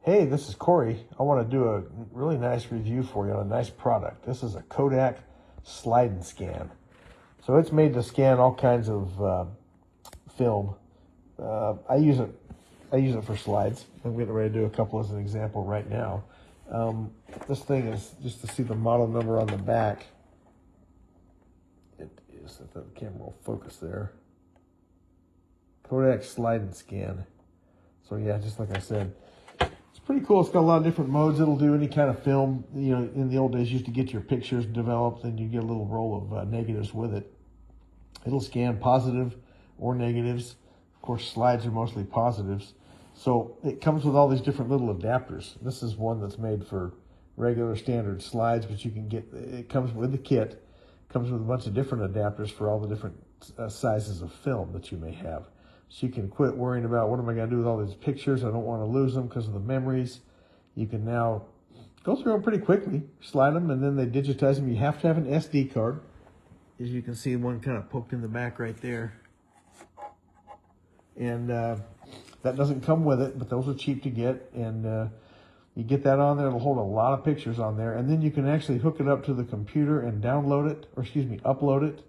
Hey, this is Corey. I want to do a really nice review for you on a nice product. This is a KODAK Slide N SCAN. So it's made to scan all kinds of film. I use it for slides. I'm getting ready to do a couple as an example right now. This thing is just to see the model number on the back. It is, if the camera will focus there. KODAK Slide N SCAN. So yeah, just like I said, it's pretty cool. It's got a lot of different modes. It'll do any kind of film. You know, in the old days, you used to get your pictures developed, and you get a little roll of negatives with it. It'll scan positive or negatives. Of course, slides are mostly positives. So it comes with all these different little adapters. This is one that's made for regular standard slides, but you can get, it comes with the kit. It comes with a bunch of different adapters for all the different sizes of film that you may have. So you can quit worrying about what am I going to do with all these pictures. I don't want to lose them because of the memories. You can now go through them pretty quickly, slide them, and then they digitize them. You have to have an SD card. As you can see, one kind of poked in the back right there. And that doesn't come with it, but those are cheap to get. And you get that on there, it'll hold a lot of pictures on there. And then you can actually hook it up to the computer and download it, or excuse me, upload it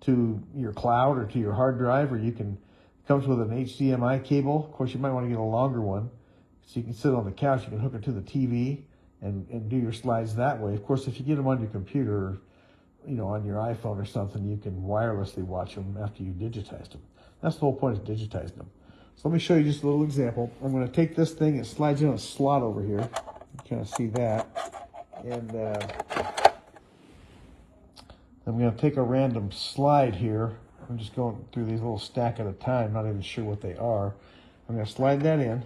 to your cloud or to your hard drive, or you can, it comes with an HDMI cable. Of course, you might want to get a longer one. So you can sit on the couch, you can hook it to the TV and do your slides that way. Of course, if you get them on your computer, you know, on your iPhone or something, you can wirelessly watch them after you digitized them. That's the whole point of digitizing them. So let me show you just a little example. I'm going to take this thing, it slides in a slot over here. You kind of see that. And I'm going to take a random slide here. I'm just going through these little stack at a time, not even sure what they are. I'm going to slide that in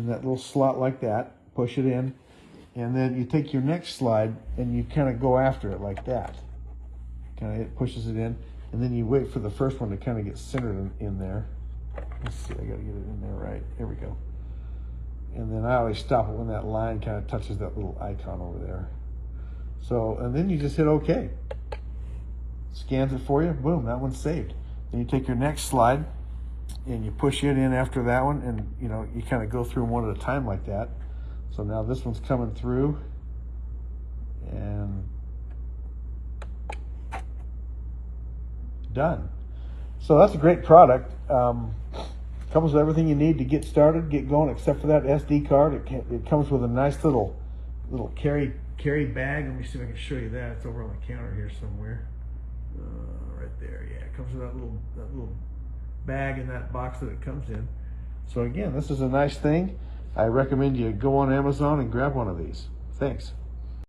that little slot like that, push it in, and then you take your next slide and you kind of go after it like that. Kind of, it pushes it in, and then you wait for the first one to kind of get centered in there. Let's see, I got to get it in there right. There we go. And then I always stop it when that line kind of touches that little icon over there. So, and then you just hit OK. Scans it for you. Boom, that one's saved. Then you take your next slide and you push it in after that one, and you know, you kind of go through them one at a time like that. So now this one's coming through, and done. So that's a great product. Comes with everything you need to get started, get going, except for that SD card. It comes with a nice little carry bag. Let me see if I can show you that. It's over on the counter here somewhere. Right there. Yeah, it comes with that little bag in that box that it comes in. So again, this is a nice thing. I recommend you go on Amazon and grab one of these. Thanks.